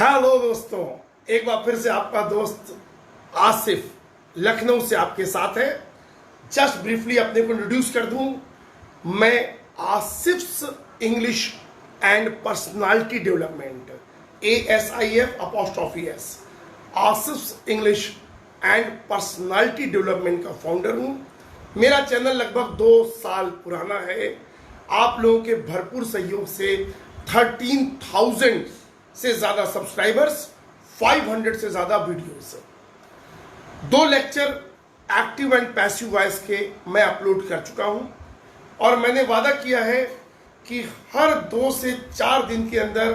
Hello दोस्तों, एक बार फिर से आपका दोस्त आसिफ लखनऊ से आपके साथ है। जस्ट ब्रीफली अपने को इंट्रोड्यूस कर दूं, मैं Asif's English and personality development ASIF apostrophe S Asif's English and personality development का फाउंडर हूं। मेरा चैनल लगभग 2 साल पुराना है। आप लोगों के भरपूर सहयोग से 13,000 से ज़्यादा सब्सक्राइबर्स, 500 से ज़्यादा videos, 2 lecture active and passive voice के मैं अपलोड कर चुका हूं और मैंने वादा किया है कि हर 2 से 4 दिन के अंदर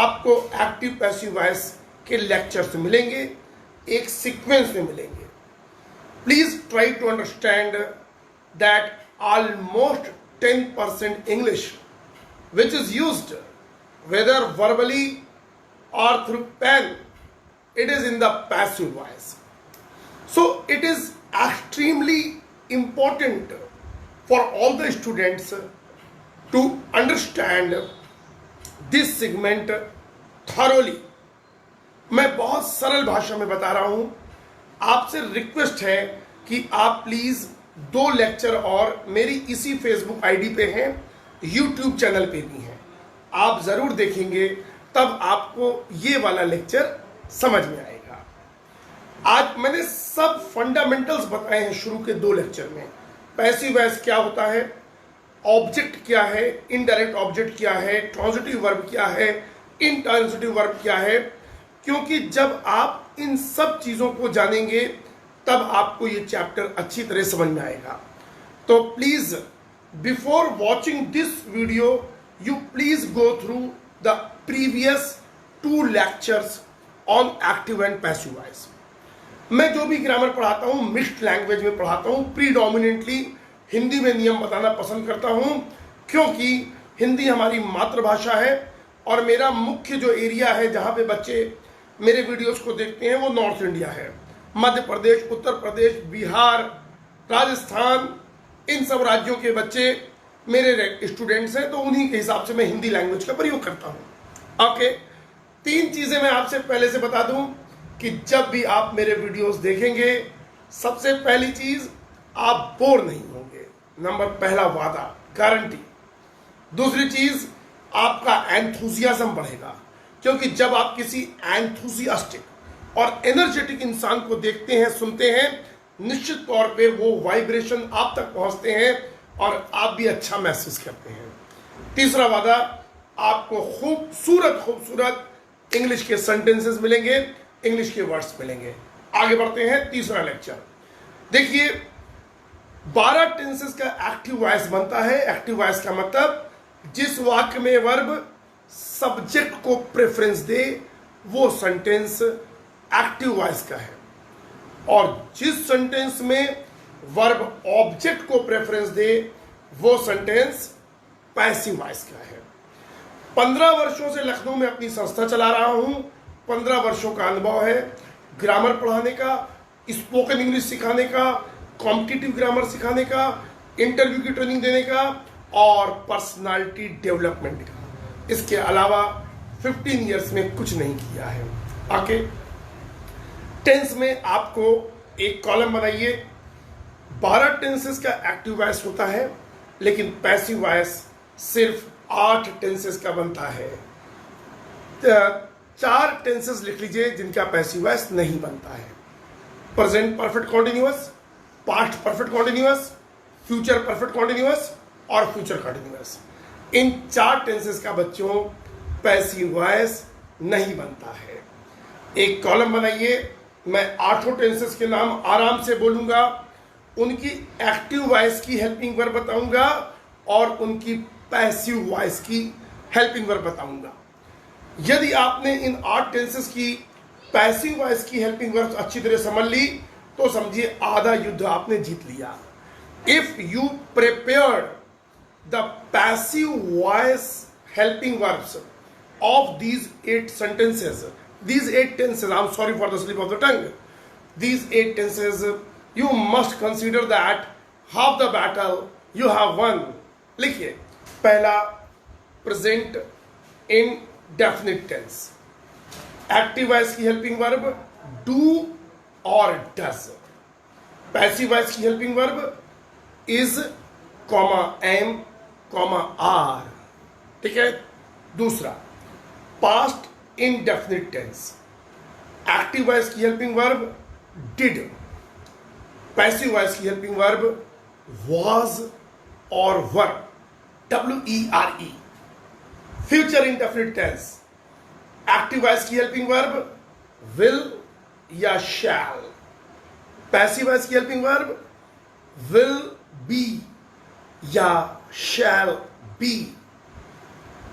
आपको एक्टिव पैसिव वॉइस के लेक्चर्स मिलेंगे, एक सीक्वेंस में मिलेंगे। Please try to understand that almost 10% English which is used whether verbally or through pen, it is in the passive voice. So it is extremely important for all the students to understand this segment thoroughly. मैं बहुत सरल भाषा में बता रहा हूं। आपसे request है कि आप प्लीज 2 लेक्चर और मेरी इसी फेसबुक आईडी पे हैं, यूट्यूब चैनल पे भी हैं, आप जरूर देखेंगे, तब आपको ये वाला लेक्चर समझ में आएगा। आज मैंने सब फंडामेंटल्स बताए हैं शुरू के 2 लेक्चर में। पैसिव वॉइस क्या होता है, ऑब्जेक्ट क्या है, इनडायरेक्ट ऑब्जेक्ट क्या है, ट्रांजिटिव वर्ब क्या है, इंट्रांजिटिव वर्ब क्या है, क्योंकि जब आप इन सब चीजों को जानेंगे तब आपको ये चैप्टर अच्छी तरह समझ में आएगा। तो please before watching this video you please go through the previous 2 lectures on active and passive voice। मैं जो भी ग्रामर पढ़ाता हूं मिक्स्ड लैंग्वेज में पढ़ाता हूं, प्रीडोमिनेंटली हिंदी में नियम बताना पसंद करता हूं क्योंकि हिंदी हमारी मातृभाषा है और मेरा मुख्य जो एरिया है जहां पे बच्चे मेरे वीडियोस को देखते हैं वो नॉर्थ इंडिया है। मध्य प्रदेश, उत्तर प्रदेश, बिहार, राजस्थान, इन सब राज्यों के बच्चे मेरे स्टूडेंट्स हैं, तो उन्हीं के हिसाब से मैं हिंदी लैंग्वेज का प्रयोग करता हूं। ओके, 3 चीजें मैं आपसे पहले से बता दूं कि जब भी आप मेरे वीडियोस देखेंगे, सबसे पहली चीज, आप बोर नहीं होंगे। नंबर पहला वादा, गारंटी। दूसरी चीज, आपका एंथुजियाज्म बढ़ेगा, क्योंकि जब आप किसी एंथुजियास्टिक और एनर्जेटिक इंसान को देखते हैं, सुनते हैं, निश्चित तौर पे वो वाइब्रेशन आप तक पहुंचते हैं और आप भी अच्छा महसूस करते हैं। तीसरा वादा, आपको खूबसूरत इंग्लिश के सेंटेंसेस मिलेंगे, इंग्लिश के वर्ड्स मिलेंगे। आगे बढ़ते हैं, तीसरा लेक्चर। देखिए, 12 टेंसेस का एक्टिव वॉइस बनता है। एक्टिव वॉइस का मतलब जिस वाक्य में वर्ब सब्जेक्ट को प्रेफरेंस दे वो सेंटेंस एक्टिव वॉइस का है, और जिस सेंटेंस में वर्ब ऑब्जेक्ट को प्रेफरेंस दे वो सेंटेंस पैसिव वॉइस का है। 15 वर्षों से लखनऊ में अपनी संस्था चला रहा हूं। 15 वर्षों का अनुभव है ग्रामर पढ़ाने का, स्पोकन इंग्लिश सिखाने का, कॉम्पिटिटिव ग्रामर सिखाने का, इंटरव्यू की ट्रेनिंग देने का और पर्सनालिटी डेवलपमेंट का। इसके अलावा 15 ईयर्स में कुछ नहीं किया है। आके टेंस में आपको एक कॉलम बनाइए। 12 टेंसेस का एक्टिव वॉइस होता है, लेकिन पैसिव वॉइस सिर्फ 8 टेंसेस का बनता है। 4 टेंसेस लिख लीजिए जिनका पैसिव वॉइस नहीं बनता है। Present perfect continuous, past perfect continuous, future perfect continuous और फ्यूचर कॉन्टिन्यूअस। इन 4 टेंसेस का बच्चों पैसिव वॉइस नहीं बनता है। एक कॉलम बनाइए, मैं 8 टेंसेस के नाम आराम से बोलूंगा, उनकी एक्टिव वॉइस की हेल्पिंग वर्ब बताऊंगा और उनकी पैसिव वॉइस की हेल्पिंग वर्ब बताऊंगा। यदि आपने इन 8 टेंसेस की पैसिव वॉइस की हेल्पिंग वर्ब अच्छी तरह समझ ली तो समझिए आधा युद्ध आपने जीत लिया। If you prepared the passive voice helping verbs of these 8 sentences, these 8 tenses, I'm sorry for the slip of the tongue, these 8 tenses, you must consider that half the battle you have won। लिखिए, पहला, present indefinite tense. Active voice की helping verb do और does. Passive voice की helping verb is, comma am, comma are. ठीक है। दूसरा, past indefinite tense. Active voice की helping verb did. Passive voice की हेल्पिंग वर्ब was और were, WERE। Future indefinite tense. Active voice की helping verb will या shall। Passive voice की helping verb will be या shall be।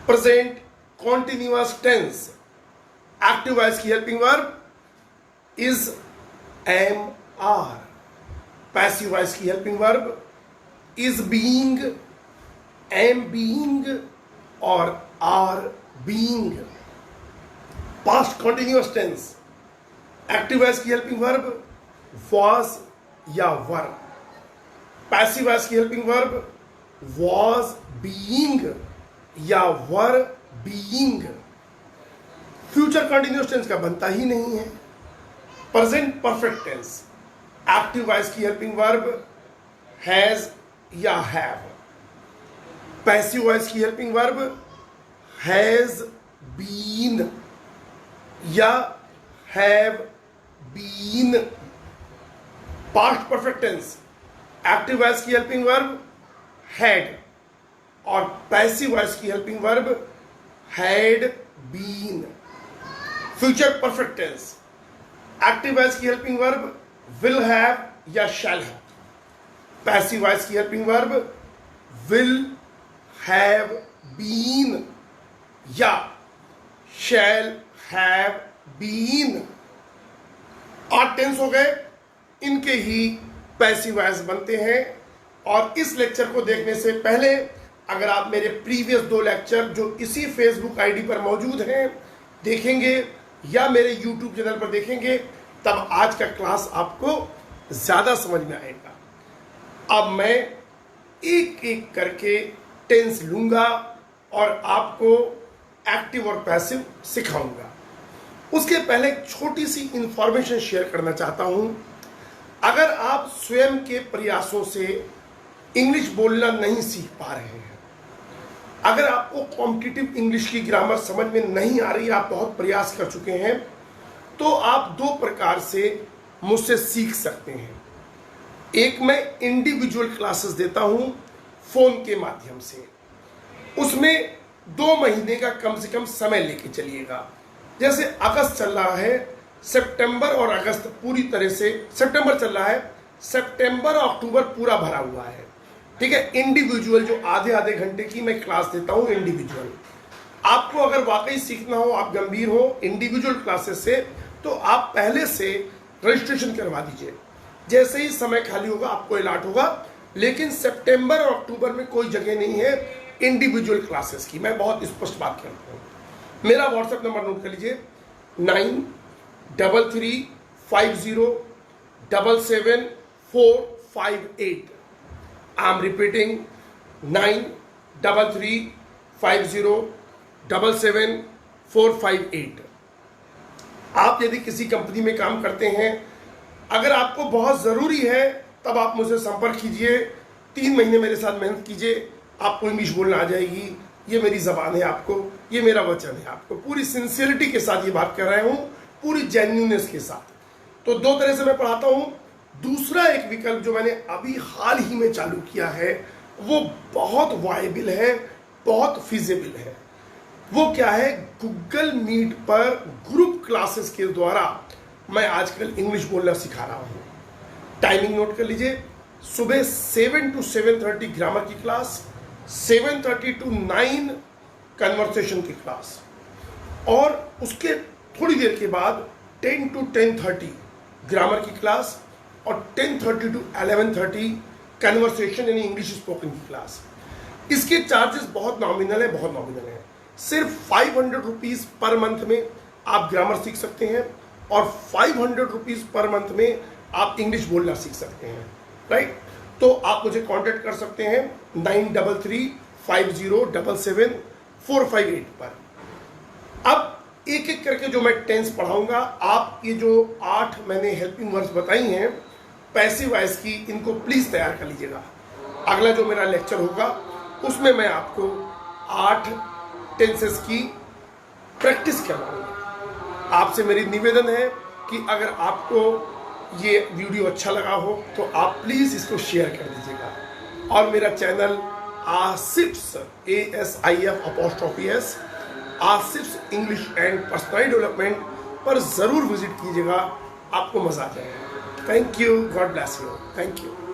Present continuous tense. Active voice की helping verb is, am, are। Passive voice की helping verb is being, am being और are being। Past continuous tense. Active voice की helping verb was या were। Passive voice की helping verb was being या were being। Future continuous tense का बनता ही नहीं है। Present perfect tense. Active voice की हेल्पिंग वर्ब हैज या हैव। पैसिव वॉइस की हेल्पिंग वर्ब हैज बीन या have been. Past perfect tense. Active voice की हेल्पिंग वर्ब हैड और पैसिव वॉइस की helping verb had been. Future perfect tense. Active voice की helping verb will have या shall have. Passive voice की helping verb will have been या shall have been. 8 tense हो गए, इनके ही passive voice बनते हैं। और इस लेक्चर को देखने से पहले अगर आप मेरे प्रीवियस 2 लेक्चर जो इसी फेसबुक आईडी पर मौजूद हैं देखेंगे या मेरे यूट्यूब चैनल पर देखेंगे, तब आज का क्लास आपको ज्यादा समझ में आएगा। अब मैं एक एक करके टेंस लूंगा और आपको एक्टिव और पैसिव सिखाऊंगा। उसके पहले एक छोटी सी इंफॉर्मेशन शेयर करना चाहता हूं। अगर आप स्वयं के प्रयासों से इंग्लिश बोलना नहीं सीख पा रहे हैं, अगर आपको कॉम्पिटिटिव इंग्लिश की ग्रामर समझ में नहीं आ रही, आप बहुत प्रयास कर चुके हैं, तो आप 2 प्रकार से मुझसे सीख सकते हैं। एक, मैं इंडिविजुअल क्लासेस देता हूं फोन के माध्यम से। उसमें 2 महीने का कम से कम समय लेके चलिएगा। जैसे अगस्त चल रहा है, सितंबर और अगस्त पूरी तरह से, सितंबर चल रहा है, सितंबर और अक्टूबर पूरा भरा हुआ है। ठीक है। इंडिविजुअल जो आधे घंटे की मैं क्लास देता हूं इंडिविजुअल। आपको अगर वाकई सीखना हो, आप गंभीर हो इंडिविजुअल क्लासेस से, तो आप पहले से रजिस्ट्रेशन करवा दीजिए। जैसे ही समय खाली होगा आपको अलॉट होगा। लेकिन सितंबर और अक्टूबर में कोई जगह नहीं है इंडिविजुअल क्लासेस की। मैं बहुत स्पष्ट बात करता हूँ। मेरा व्हाट्सएप नंबर नोट कर लीजिए, 9335077458। I am repeating 9335077458। आप यदि किसी कंपनी में काम करते हैं, अगर आपको बहुत ज़रूरी है, तब आप मुझसे संपर्क कीजिए। 3 महीने मेरे साथ मेहनत कीजिए, आपको इंग्लिश बोलना आ जाएगी। ये मेरी ज़बान है, आपको, ये मेरा वचन है। आपको पूरी सिंसियरिटी के साथ ये बात कर रहा हूँ, पूरी जेन्युइननेस के साथ। तो 2 तरह से मैं पढ़ाता हूँ। दूसरा एक विकल्प जो मैंने अभी हाल ही में चालू किया है, वो बहुत वायबल है, बहुत फिजिबल है। वो क्या है? गूगल मीट पर ग्रुप क्लासेस के द्वारा मैं आजकल इंग्लिश बोलना सिखा रहा हूँ। टाइमिंग नोट कर लीजिए, सुबह 7 to 7:30 ग्रामर की क्लास, 7:30 to 9 कन्वर्सेशन की क्लास, और उसके थोड़ी देर के बाद 10 to 10:30 ग्रामर की क्लास और 10:30 to 11:30 कन्वर्सेशन यानी इंग्लिश स्पोकन की क्लास। इसके चार्जेस बहुत नॉमिनल है, बहुत नॉमिनल है। सिर्फ 500 रुपीज़ पर मंथ में आप ग्रामर सीख सकते हैं और 500 रुपीज़ पर मंथ में आप इंग्लिश बोलना सीख सकते हैं। राइट? तो आप मुझे कांटेक्ट कर सकते हैं 9335077458 पर। अब एक एक करके जो मैं टेंस पढ़ाऊंगा, आप ये जो 8 मैंने हेल्पिंग वर्ड्स बताई हैं पैसिव वॉइस की, इनको प्लीज तैयार कर लीजिएगा। अगला जो मेरा लेक्चर होगा उसमें मैं आपको 8 टेंसेस की प्रैक्टिस करवाऊंगा। आपसे मेरी निवेदन है कि अगर आपको ये वीडियो अच्छा लगा हो तो आप प्लीज इसको शेयर कर दीजिएगा और मेरा channel Asif's ASIF Asif's English and personality development पर जरूर विजिट कीजिएगा, आपको मजा आ जाएगा। Thank you, God bless you, thank you.